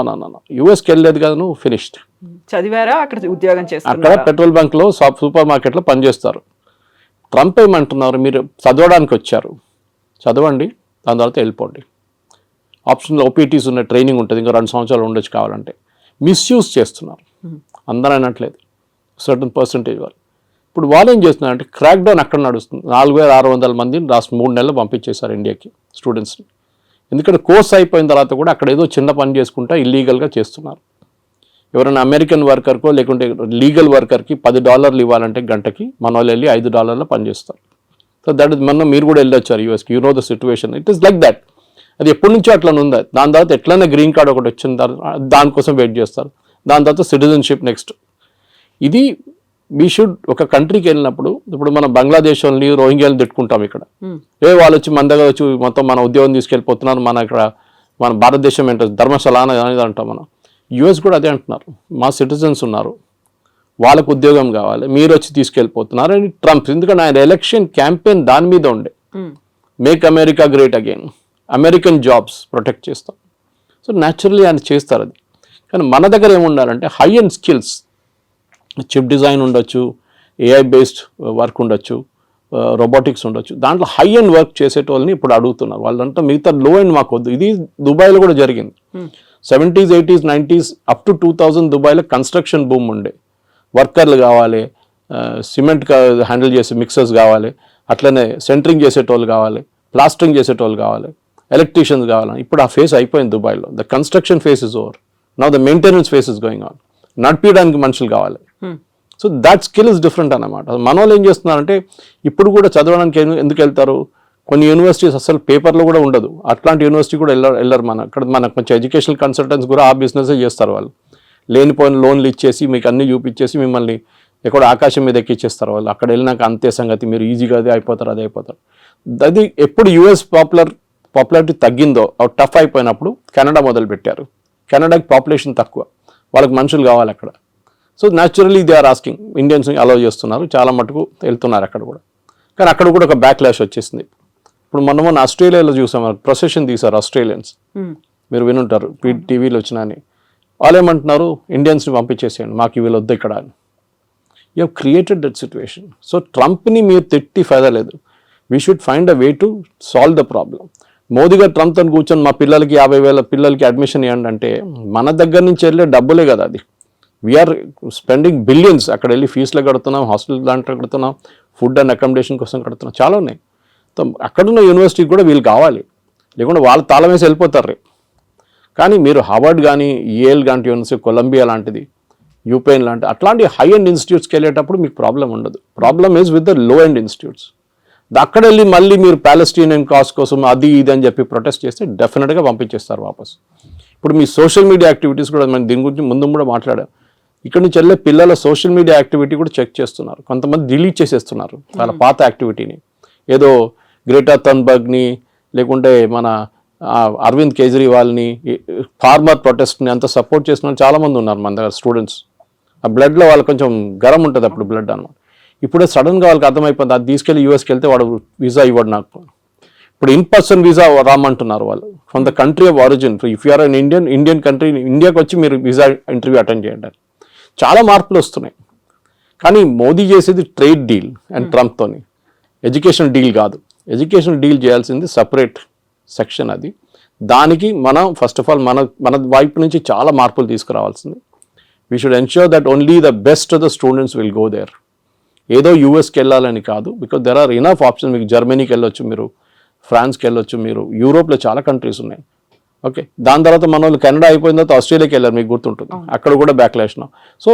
యూఎస్కి వెళ్ళలేదు కదా నువ్వు ఫినిష్డ్. చదివారా, అక్కడ ఉద్యోగం చేస్తారు, అక్కడ పెట్రోల్ బంక్లో సూపర్ మార్కెట్లో పనిచేస్తారు. ట్రంప్ ఏమంటున్నారు, మీరు చదవడానికి వచ్చారు, చదవండి, దాని తర్వాత వెళ్ళిపోండి. ఆప్షన్లో ఓపీటీస్ ఉన్న ట్రైనింగ్ ఉంటుంది, ఇంకా 2 సంవత్సరాలు ఉండొచ్చు కావాలంటే. మిస్యూజ్ చేస్తున్నారు, అందరూ అనట్లేదు, సర్టన్ పర్సంటేజ్ వాళ్ళు. ఇప్పుడు వాళ్ళు ఏం చేస్తున్నారంటే క్రాక్ డౌన్ అక్కడ నడుస్తుంది. 4600 మందిని లాస్ట్ 3 నెలలు పంపించేశారు ఇండియాకి స్టూడెంట్స్ని. ఎందుకంటే కోర్స్ అయిపోయిన తర్వాత కూడా అక్కడ ఏదో చిన్న పని చేసుకుంటా ఇల్లీగల్గా చేస్తున్నారు. ఎవరైనా అమెరికన్ వర్కర్కో లేకుంటే లీగల్ వర్కర్కి $10 ఇవ్వాలంటే గంటకి, మన వాళ్ళు వెళ్ళి $5 పనిచేస్తారు. సో దట్ ఇస్ మొన్న మీరు కూడా వెళ్ళొచ్చారు యూఎస్కి, you know the situation. It is like that. అది ఎప్పటి నుంచో అట్లా ఉంది. దాని తర్వాత ఎట్లయినా గ్రీన్ కార్డ్ ఒకటి వచ్చిన తర్వాత దానికోసం వెయిట్ చేస్తారు. దాని తర్వాత సిటిజన్షిప్ నెక్స్ట్. ఇది వీ షుడ్ ఒక కంట్రీకి వెళ్ళినప్పుడు, ఇప్పుడు మనం బంగ్లాదేశ్ వాళ్ళని రోహింగ్యాలను తిట్టుకుంటాం ఇక్కడ, వాళ్ళు వచ్చి మన దగ్గర వచ్చి మొత్తం మన ఉద్యోగం తీసుకెళ్ళిపోతున్నారు, మన ఇక్కడ మన భారతదేశం ఏంటో ధర్మశాల అనేది అంటాం మనం. యూఎస్ కూడా అదే అంటున్నారు, మా సిటిజన్స్ ఉన్నారు, వాళ్ళకు ఉద్యోగం కావాలి, మీరు వచ్చి తీసుకెళ్ళిపోతున్నారు అని ట్రంప్. ఎందుకంటే ఆయన ఎలక్షన్ క్యాంపెయిన్ దాని మీద ఉండే, make America great again, American jobs protect చేస్తాం. సో న్యాచురల్లీ ఆయన చేస్తారు అది. కానీ మన దగ్గర ఏముండాలంటే high and skills, chip design ఉండొచ్చు, ఏఐ బేస్డ్ వర్క్ ఉండొచ్చు, రోబోటిక్స్ ఉండొచ్చు, దాంట్లో హై అండ్ వర్క్ చేసేటోళ్ళని ఇప్పుడు అడుగుతున్నారు. వాళ్ళంతా మిగతా లో అండ్ మాకు వద్దు. ఇది దుబాయ్లో కూడా జరిగింది. 70s, 80s, 90s up to 2000 దుబాయ్లో కన్స్ట్రక్షన్ బూమ్ ఉండే. వర్కర్లు కావాలి, సిమెంట్ హ్యాండిల్ చేసే మిక్సర్స్ కావాలి, అట్లనే సెంటరింగ్ చేసేటోళ్ళు కావాలి, ప్లాస్టరింగ్ చేసేటోళ్ళు కావాలి, ఎలక్ట్రీషియన్స్ కావాలి. ఇప్పుడు ఆ ఫేస్ అయిపోయింది దుబాయ్లో. The construction face is over, now the maintenance face is going on. నడిపించడానికి మనుషులు కావాలి. So that skill is different అన్నమాట. మన వాళ్ళు ఏం చేస్తున్నారంటే ఇప్పుడు కూడా చదవడానికి ఎందుకు వెళ్తారు, కొన్ని యూనివర్సిటీస్ అసలు పేపర్లో కూడా ఉండదు, అట్లాంటి యూనివర్సిటీ కూడా వెళ్ళరు. మన కొంచెం ఎడ్యుకేషనల్ కన్సల్టెంట్స్ కూడా ఆ బిజినెస్ చేస్తారు. వాళ్ళు లేనిపోయిన లోన్లు ఇచ్చేసి మీకు అన్నీ చూపించేసి మిమ్మల్ని ఎక్కడ ఆకాశం మీద ఎక్కిచ్చేస్తారు. వాళ్ళు అక్కడ వెళ్ళినాక అంతే సంగతి, మీరు ఈజీగా అదే అయిపోతారు. అది ఎప్పుడు యూఎస్ పాపులారిటీ తగ్గిందో, టఫ్ అయిపోయినప్పుడు కెనడా మొదలుపెట్టారు. కెనడాకి పాపులేషన్ తక్కువ, వాళ్ళకి మనుషులు కావాలి అక్కడ. So naturally they are asking, Indians allow చేస్తున్నారు, చాలా మటుకు వెళ్తున్నారు అక్కడ కూడా. కానీ అక్కడ కూడా ఒక బ్యాక్లాష్ వచ్చేసింది. ఇప్పుడు మొన్న ఆస్ట్రేలియాలో చూసాం, ప్రొసెషన్ తీశారు ఆస్ట్రేలియన్స్, మీరు వినుంటారు టీవీలో వచ్చినాని. వాళ్ళు ఏమంటున్నారు, ఇండియన్స్ని పంపించేసేయండి, మాకు వీళ్ళు వద్దు ఇక్కడ అని. You have created that situation. So ట్రంప్ని మీరు తిట్టి ఫైదా లేదు. We should find a way to solve the problem. Modi garu ట్రంప్తో కూర్చొని మా పిల్లలకి 50,000 పిల్లలకి అడ్మిషన్ ఇవ్వండి అంటే మన దగ్గర నుంచి వెళ్ళే డబ్బులే కదా అది. We're spending billions. అక్కడ వెళ్ళి ఫీజులు కడుతున్నాం, హాస్టల్ దాంట్లో కడుతున్నాం, ఫుడ్ అండ్ అకామిడేషన్ కోసం కడుతున్నాం, చాలా ఉన్నాయి. అక్కడున్న యూనివర్సిటీకి కూడా వీళ్ళు కావాలి, లేకుంటే వాళ్ళు తాళం వేసి వెళ్ళిపోతారు. కానీ మీరు హార్వర్డ్ కానీ, ఏఎల్ లాంటి యూనివర్సిటీ, కొలంబియా లాంటిది, యూపెన్ లాంటి అట్లాంటి హై అండ్ ఇన్స్టిట్యూట్స్కి వెళ్ళేటప్పుడు మీకు ప్రాబ్లం ఉండదు. Problem is with the low and institutes. అక్కడ వెళ్ళి మళ్ళీ మీరు ప్యాలెస్టీనియన్ కాజ్ కోసం అది ఇది అని చెప్పి ప్రొటెస్ట్ చేస్తే డెఫినెట్గా పంపించేస్తారు వాపస్. ఇప్పుడు మీ సోషల్ మీడియా యాక్టివిటీస్ కూడా మనం దీని గురించి ముందు కూడా మాట్లాడాం. ఇక్కడ నుంచి వెళ్ళే పిల్లల సోషల్ మీడియా యాక్టివిటీ కూడా చెక్ చేస్తున్నారు. కొంతమంది డిలీట్ చేసేస్తున్నారు వాళ్ళ పాత యాక్టివిటీని. ఏదో గ్రేటా థన్బర్గ్ని లేకుంటే మన అరవింద్ కేజ్రీవాల్ని, ఫార్మర్ ప్రొటెస్ట్ని అంత సపోర్ట్ చేసిన వాళ్ళు చాలామంది ఉన్నారు మన దగ్గర స్టూడెంట్స్. ఆ బ్లడ్లో వాళ్ళు కొంచెం గరం ఉంటుంది అప్పుడు బ్లడ్ అనమాట. ఇప్పుడే సడన్గా వాళ్ళకి అర్థమైపోయింది, అది తీసుకెళ్ళి యూఎస్కి వెళ్తే వాడు వీసా ఇవ్వడు నాకు. ఇప్పుడు ఇన్ పర్సన్ వీసా రామంటున్నారు వాళ్ళు from the country of origin. If you're an Indian country, ఇండియాకి వచ్చి మీరు వీసా ఇంటర్వ్యూ అటెండ్ చేయండి. చాలా మార్పులు వస్తున్నాయి. కానీ మోదీ చేసేది ట్రేడ్ డీల్ అండ్ ట్రంప్తోని, ఎడ్యుకేషన్ డీల్ కాదు. ఎడ్యుకేషన్ డీల్ చేయాల్సింది సపరేట్ సెక్షన్ అది. దానికి మనం ఫస్ట్ ఆఫ్ ఆల్ మన వైపు నుంచి చాలా మార్పులు తీసుకురావాల్సింది. We should ensure that only the best of the students will go there. ఏదో యూఎస్కి వెళ్ళాలని కాదు, because there are enough options. మీకు జర్మనీకి వెళ్ళొచ్చు, మీరు ఫ్రాన్స్కి వెళ్ళొచ్చు, మీరు యూరోప్లో చాలా కంట్రీస్ ఉన్నాయి. ఓకే, దాని తర్వాత మన వాళ్ళు కెనడా అయిపోయిన తర్వాత ఆస్ట్రేలియాకి వెళ్ళారు, మీకు గుర్తుంటుంది, అక్కడ కూడా backlash. So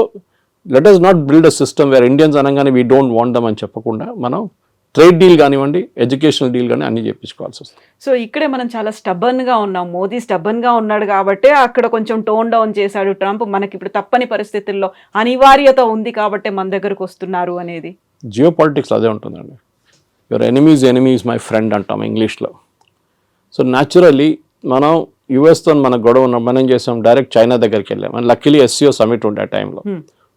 let us not build a system wear Indians అనగానే వీ డోంట్ వాంట్ దమ్ అని చెప్పకుండా మనం ట్రేడ్ డీల్ కానివ్వండి, ఎడ్యుకేషనల్ డీల్ కానీ అన్ని చేయించుకోవాల్సి వస్తుంది. సో ఇక్కడే మనం చాలా స్టబర్న్గా ఉన్నాం. మోదీ స్టబర్న్గా ఉన్నాడు కాబట్టి అక్కడ కొంచెం టోన్ డౌన్ చేశాడు ట్రంప్. మనకి ఇప్పుడు తప్పని పరిస్థితుల్లో అనివార్యత ఉంది కాబట్టి మన దగ్గరకు వస్తున్నారు అనేది. జియో పాలిటిక్స్ అదే ఉంటుందండి. యువర్ ఎనిమీస్ మై ఫ్రెండ్ అంటాం ఇంగ్లీష్లో. సో న్యాచురల్లీ మనం యుఎస్తో మన గొడవ ఉన్న మనం ఏం చేసాం, డైరెక్ట్ చైనా దగ్గరికి వెళ్ళాం. అండ్ లక్కీలీ SCO సమిట్ ఉండే ఆ టైంలో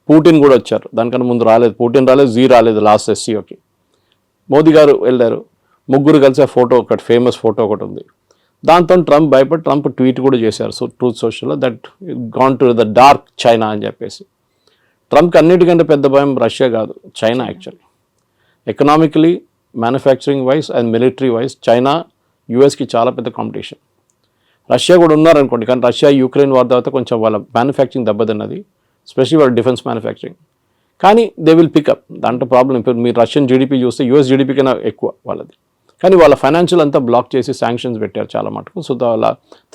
పుటిన్ కూడా వచ్చారు. దానికన్నా ముందు రాలేదు, పుటిన్ రాలేదు, జీ రాలేదు లాస్ట్ SCOకి. మోదీ గారు వెళ్ళారు, ముగ్గురు కలిసి ఆ ఫోటో ఒకటి ఫేమస్ ఫోటో ఒకటి ఉంది. దాంతో ట్రంప్ భయపడి ట్రంప్ ట్వీట్ కూడా చేశారు ట్రూత్ సోషల్లో, that gone to the dark China అని చెప్పేసి. ట్రంప్కి అన్నిటికంటే పెద్ద భయం రష్యా కాదు, China. Actually economically, manufacturing wise and military wise China యూఎస్కి చాలా పెద్ద కాంపిటీషన్. రష్యా కూడా ఉన్నారనుకోండి, కానీ రష్యా యుక్రెయిన్ వార్ తర్వాత కొంచెం వాళ్ళ మ్యానుఫ్యాక్చరింగ్ దెబ్బతిన్నది, స్పెషల్లీ వాళ్ళ డిఫెన్స్ మ్యానుఫ్యాక్చరింగ్. కానీ దే విల్ పికప్, దాంట్లో ప్రాబ్లం. ఇప్పుడు మీరు రష్యన్ జీడిపి చూస్తే US జీడిపి కన్నా ఎక్కువ వాళ్ళది. కానీ వాళ్ళ ఫైనాన్షియల్ అంతా బ్లాక్ చేసి శాంక్షన్స్ పెట్టారు చాలా మటుకు. సో వాళ్ళ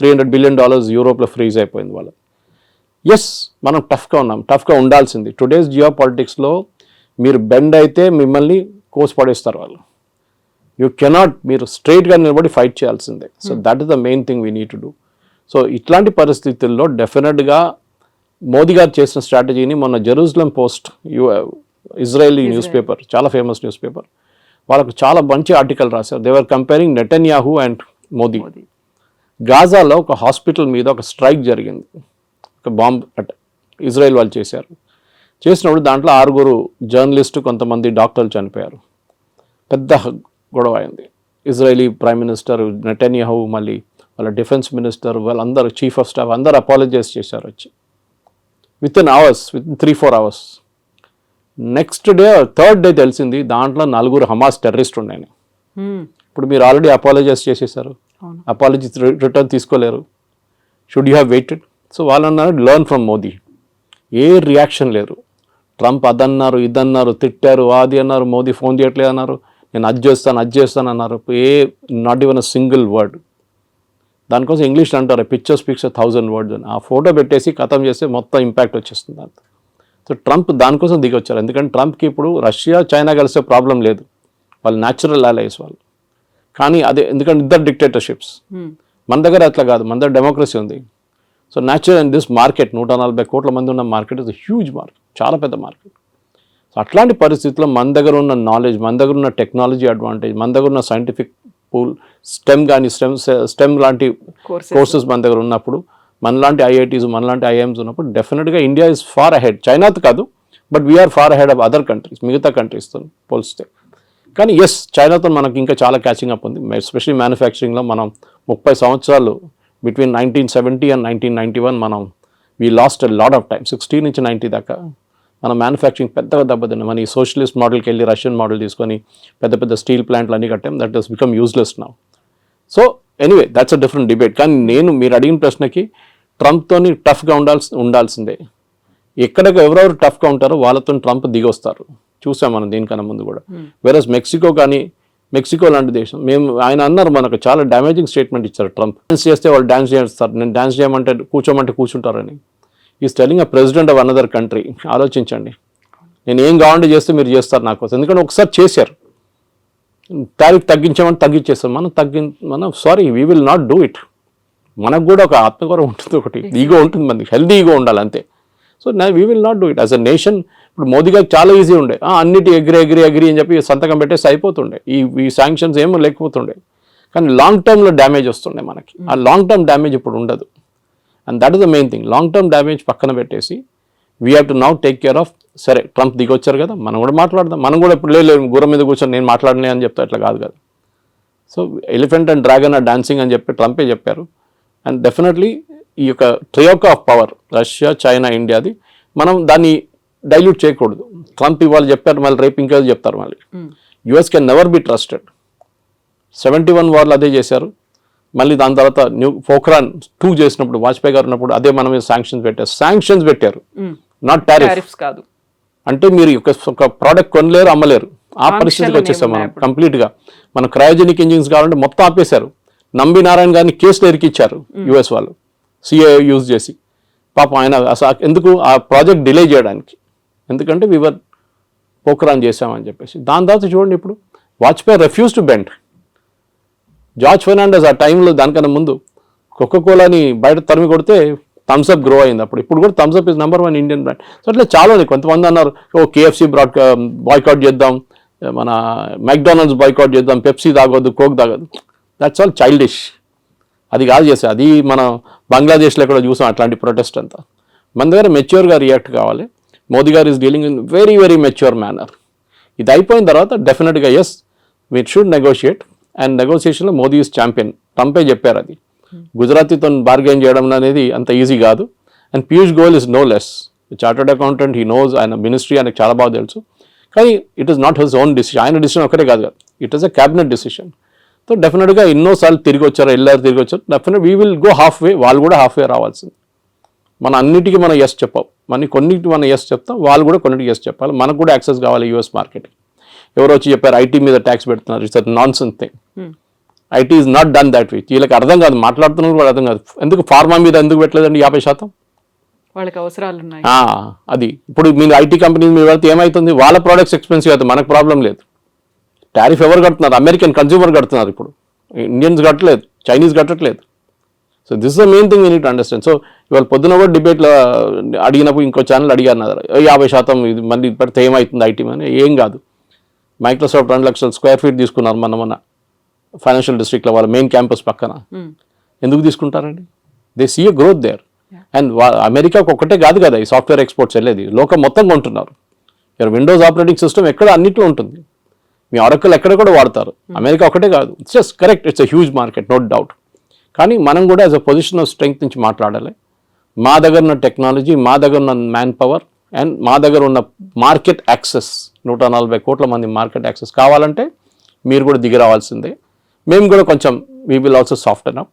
$300 బిలియన్ యూరోప్లో ఫ్రీజ్ అయిపోయింది వాళ్ళది. ఎస్, మనం టఫ్గా ఉన్నాం, టఫ్గా ఉండాల్సింది. టుడేస్ జియో పాలిటిక్స్లో మీరు బెండ్ అయితే మిమ్మల్ని కోసి పడేస్తారు వాళ్ళు. యూ కెనాట్, మీరు స్ట్రైట్గా నిలబడి ఫైట్ చేయాల్సిందే. So that is the main thing we need to do. So ఇట్లాంటి పరిస్థితుల్లో డెఫినెట్గా మోదీ గారు చేసిన స్ట్రాటజీని మొన్న Jerusalem post, Israeli news paper, చాలా ఫేమస్ న్యూస్ పేపర్, వాళ్ళకు చాలా మంచి ఆర్టికల్ రాశారు. They were comparing Netanyahu and Modi. గాజాలో ఒక హాస్పిటల్ మీద ఒక స్ట్రైక్ జరిగింది, ఒక బాంబ్ అటాక్ ఇజ్రాయెల్ వాళ్ళు చేసినప్పుడు దాంట్లో 6 జర్నలిస్టు, కొంతమంది డాక్టర్లు చనిపోయారు. పెద్ద గొడవ అయింది. ఇజ్రాయలీ ప్రైమ్ మినిస్టర్ నెటన్యాహు, మళ్ళీ వాళ్ళ డిఫెన్స్ మినిస్టర్, వాళ్ళందరూ చీఫ్ ఆఫ్ స్టాఫ్ అందరూ అపాలజైజ్ చేశారు వచ్చి. Within 3-4 hours. Next day, third day తెలిసింది దాంట్లో 4 హమాస్ టెర్రరిస్ట్ ఉన్నాయని. ఇప్పుడు మీరు ఆల్రెడీ అపాలజైజ్ చేసేసారు, అపాలజీ రిటర్న్ తీసుకోలేరు. Should you have weighted? So వాళ్ళు అన్నారు learn from Modi. A reaction లేరు. ట్రంప్ అదన్నారు, ఇదన్నారు, తిట్టారు, అది అన్నారు, మోదీ ఫోన్ చేయట్లేదు అన్నారు, నేను అది చేస్తాను అన్నారు. Not even a single word. దానికోసం ఇంగ్లీష్లో అంటారు పిక్చర్ స్పీక్స్ 1,000 words అని. ఆ ఫోటో పెట్టేసి ఖతం చేస్తే మొత్తం ఇంపాక్ట్ వచ్చేస్తుంది అంత. సో ట్రంప్ దానికోసం దిగొచ్చారు. ఎందుకంటే ట్రంప్కి ఇప్పుడు రష్యా చైనా కలిసే ప్రాబ్లం లేదు, వాళ్ళు న్యాచురల్ అలైస్ వాళ్ళు. కానీ అదే ఎందుకంటే ఇద్దరు డిక్టేటర్షిప్స్. మన దగ్గర అట్లా కాదు, మన దగ్గర డెమోక్రసీ ఉంది. So natural and this market 140 కోట్ల మంది ఉన్న మార్కెట్ ఇస్ హ్యూజ్ మార్కెట్, చాలా పెద్ద మార్కెట్. సో అట్లాంటి పరిస్థితుల్లో మన దగ్గర ఉన్న నాలెడ్జ్, మన దగ్గర ఉన్న టెక్నాలజీ అడ్వాంటేజ్, మన దగ్గర ఉన్న సైంటిఫిక్ పూల్, స్టెమ్ కానీ స్టెమ్ లాంటి కోర్సెస్ మన దగ్గర ఉన్నప్పుడు, మనలాంటి IITs, మనలాంటి IIMs ఉన్నప్పుడు డెఫినెట్గా ఇండియా ఇస్ ఫార్ అహెడ్. చైనాతో కాదు, but we're far ahead of other countries, మిగతా కంట్రీస్తో పోలిస్తే. కానీ ఎస్, చైనాతో మనకి ఇంకా చాలా క్యాచింగ్ అప్ ఉంది. ఎస్పెషల్లీ మ్యానుఫ్యాక్చరింగ్లో మనం 30 సంవత్సరాలు బిట్వీన్ 1970 and 1991 మనం we lost a lot of time. 60 నుంచి 90 దాకా మన మ్యానుఫ్యాక్చరింగ్ పెద్దగా దెబ్బతిన్నాం. మన ఈ సోషలిస్ట్ మోడల్కి వెళ్ళి రష్యన్ మోడల్ తీసుకొని పెద్ద పెద్ద స్టీల్ ప్లాంట్లు అన్నీ కట్టాం. That has become useless now. So anyway that's a different debate. కానీ మీరు అడిగిన ప్రశ్నకి ట్రంప్తోని టఫ్గా ఉండాల్సిందే. ఎక్కడికి ఎవరెవరు టఫ్గా ఉంటారో వాళ్ళతో ట్రంప్ దిగొస్తారు. చూసాం మనం దీనికన్నా ముందు కూడా. వేరస్ మెక్సికో లాంటి దేశం, ఆయన అన్నారు మనకు చాలా డ్యామేజింగ్ స్టేట్మెంట్ ఇచ్చారు ట్రంప్. డాన్స్ చేస్తే వాళ్ళు డాన్స్ చేస్తారు, నేను డాన్స్ చేయమంటే కూర్చోమంటే కూర్చుంటారని. Is telling a president of another country. ఆలోచించండి, నేను ఏం కావాలంటే చేస్తే మీరు చేస్తారు నా కోసం. ఎందుకంటే ఒకసారి చేశారు, టారిఫ్ తగ్గించామని తగ్గించేస్తాం. మనం sorry, we will not do it. మనకు కూడా ఒక ఆత్మగౌరవం ఉంటుంది, ఒకటి ఈగో ఉంటుంది, మనకి హెల్దీ ఈగో ఉండాలి అంతే. So we will not do it as a nation. ఇప్పుడు మోదీ గారికి చాలా ఈజీ ఉండే, అన్నిటి అగ్రి అని చెప్పి సంతకం పెట్టేసి అయిపోతుండే, ఈ శాంక్షన్స్ ఏమో లేకపోతుండే. కానీ లాంగ్ టర్మ్లో డ్యామేజ్ వస్తుండే మనకి. ఆ లాంగ్ టర్మ్ డ్యామేజ్ ఇప్పుడు ఉండదు. And that is the main thing. Long term damage పక్కన పెట్టేసి we have to now take care of. సరే, ట్రంప్ దిగొచ్చారు కదా, మనం కూడా మాట్లాడదాం. మనం కూడా ఇప్పుడు లేదు గుర్రం మీద కూర్చొని నేను మాట్లాడలే అని చెప్తా, అట్లా కాదు కదా. So elephant and dragon are dancing అని చెప్పి ట్రంపే చెప్పారు. అండ్ డెఫినెట్లీ ఈ యొక్క troika of power, Russia, China, ఇండియాది, మనం దాన్ని డైల్యూట్ చేయకూడదు. ట్రంప్ ఇవాళ చెప్పారు, మళ్ళీ రేపు ఇంకా చెప్తారు మళ్ళీ. US can never be trusted. 71 వార్లు అదే చేశారు. మళ్ళీ దాని తర్వాత పోఖ్రాన్ 2 చేసినప్పుడు, వాజ్పేయి గారు ఉన్నప్పుడు అదే మన మీద శాంక్షన్స్ పెట్టారు, నాట్ టారిఫ్స్ కాదు. అంటే మీరు ఒక ప్రోడక్ట్ కొనలేరు, అమ్మలేరు, ఆ పరిస్థితికి వచ్చేసాం మనం కంప్లీట్గా. మన క్రయోజెనిక్ ఇంజిన్స్ కావాలంటే మొత్తం ఆపేశారు. నంబి నారాయణ గారిని కేసులు ఇరికిచ్చారు యుఎస్ వాళ్ళు, సిఏ యూజ్ చేసి. పాపం ఆయన అసలు ఎందుకు ఆ ప్రాజెక్ట్ డిలే చేయడానికి, ఎందుకంటే వివర్ పోఖ్రాన్ చేసామని చెప్పేసి. దాని తర్వాత చూడండి ఇప్పుడు Vajpayee refuse to bend. George Fernandes ఆ టైంలో దానికన్నా ముందు కోకోకోలాని బయట తరిమి కొడితే థమ్స్అప్ గ్రో అయింది అప్పుడు. ఇప్పుడు కూడా Thums Up is #1 Indian brand. So అట్లా చాలా ఉంది. కొంతమంది అన్నారు KFC బాయ్కాట్ చేద్దాం, మన మెక్డానల్డ్స్ బాయ్కాట్ చేద్దాం, పెప్సీ తాగొద్దు, కోక్ తాగొద్దు. That's all childish. అది కాదు చేస్తే, అది మనం బంగ్లాదేశ్లో కూడా చూసాం అట్లాంటి ప్రొటెస్ట్ అంతా. మన దగ్గర మెచ్యూర్గా రియాక్ట్ కావాలి. Modi garu is dealing in very very mature manner. ఇది అయిపోయిన తర్వాత డెఫినెట్గా yes we should negotiate, and నెగోషియేషన్లో మోదీ ఈజ్ ఛాంపియన్. ట్రంపే చెప్పారు అది. గుజరాతీతో బార్గెన్ చేయడం అనేది అంత ఈజీ కాదు. And Piyush Goyal is no less chartered accountant, he knows, ఆయన మినిస్ట్రీ ఆయనకు చాలా బాగా తెలుసు. కానీ it is not his own decision, ఆయన డిసిషన్ ఒకటే కాదు కదా, it is a cabinet decision. So డెఫినెట్గా ఎన్నోసార్లు తిరిగి వచ్చారు, తిరిగి వచ్చారు. Definite we will go half వే, వాళ్ళు కూడా హాఫ్ వే రావాల్సింది. మన అన్నిటికీ మనం ఎస్ చెప్పాం, కొన్నిటికి మనం ఎస్ చెప్తాం, వాళ్ళు కూడా కొన్నిటికి ఎస్ చెప్పాలి. మనకు కూడా యాక్సెస్ కావాలి యూఎస్ మార్కెట్కి. ఎవరు వచ్చి చెప్పారు ఐటీ మీద ట్యాక్స్ పెడుతున్నారు, it's non sense thing. IT is not done that way. వీళ్ళకి అర్థం కాదు, మాట్లాడుతున్నారు కూడా అర్థం కాదు. ఎందుకు ఫార్మా మీద ఎందుకు పెట్టలేదండి 50%? వాళ్ళకి అవసరాలు ఉన్నాయి. అది ఇప్పుడు మీరు ఐటీ కంపెనీస్ మీద వెళ్తే ఏమవుతుంది, వాళ్ళ ప్రోడక్ట్స్ ఎక్స్పెన్సివ్ అవుతుంది, మనకు ప్రాబ్లం లేదు. టారిఫ్ ఎవరు కడుతున్నారు? అమెరికన్ కన్జ్యూమర్ కడుతున్నారు. ఇప్పుడు ఇండియన్స్ కట్టలేదు, చైనీస్ కట్టట్లేదు. So this the main thing you need understand. So ఇవాళ పొద్దున కూడా డిబేట్లో అడిగినప్పుడు ఇంకో ఛానల్ అడిగారు 50% ఇది మళ్ళీ పెడితే ఏమవుతుంది ఐటీ అని. ఏం కాదు. మైక్రోసాఫ్ట్ 2 లక్షల స్క్వేర్ ఫీట్ తీసుకున్నారు మన ఫైనాన్షియల్ డిస్ట్రిక్ట్లో, వాళ్ళ మెయిన్ క్యాంపస్ పక్కన. ఎందుకు తీసుకుంటారండి? They see a growth there. And అమెరికాకు ఒక్కటే కాదు కదా ఈ సాఫ్ట్వేర్ ఎక్స్పోర్ట్స్ వెళ్ళేది, లోకం మొత్తం కొంటున్నారు. విండోస్ ఆపరేటింగ్ సిస్టమ్ ఎక్కడ అన్నిట్లో ఉంటుంది, మీ ఆరకల్ ఎక్కడ కూడా వాడతారు. అమెరికా ఒకటే కాదు. It's just correct, it's a huge market, no doubt. కానీ మనం కూడా as a position of strength నుంచి మాట్లాడాలి. మా దగ్గర ఉన్న టెక్నాలజీ, మా దగ్గర ఉన్న మ్యాన్ పవర్, అండ్ మా దగ్గర ఉన్న మార్కెట్ యాక్సెస్, 140 కోట్ల మంది మార్కెట్ యాక్సెస్ కావాలంటే మీరు కూడా దిగి రావాల్సిందే. మేము కూడా కొంచెం we will also soften up,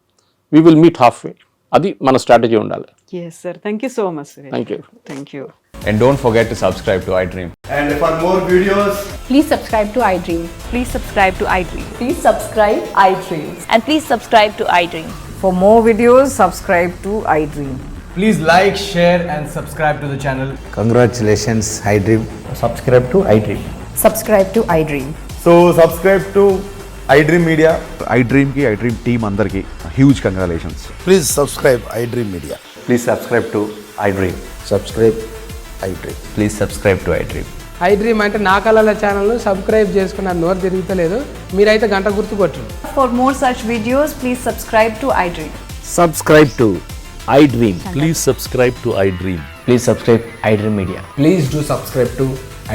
we will meet half way. అది మన స్ట్రాటజీ ఉండాలి. Yes sir, thank you so much sir. Thank you. And don't forget to subscribe to iDream. And for more videos, Please subscribe to iDream. Please subscribe to iDream. Please subscribe iDream. And please subscribe to iDream. For more videos, subscribe to iDream. please like, share and subscribe to the channel. Congratulations, iDream. Subscribe to iDream. Subscribe to iDream. So subscribe to iDream Media. iDream ki iDream team andarki huge congratulations. Please subscribe iDream Media. Please subscribe to iDream. Subscribe iDream. Please subscribe to iDream. iDream అంటే నా కళల ఛానల్ను subscribe చేసుకున్న నోరు తిరుగుతలేదు, మీరైతే గంట గుర్తు కొట్టండి. For more such videos, please subscribe to iDream. Subscribe to iDream. Please subscribe to iDream. Please subscribe iDream Media. Please do subscribe to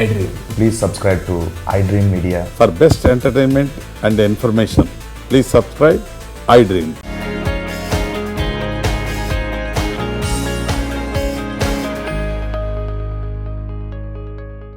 iDream. Please subscribe to iDream Media. For best entertainment and information, please subscribe iDream.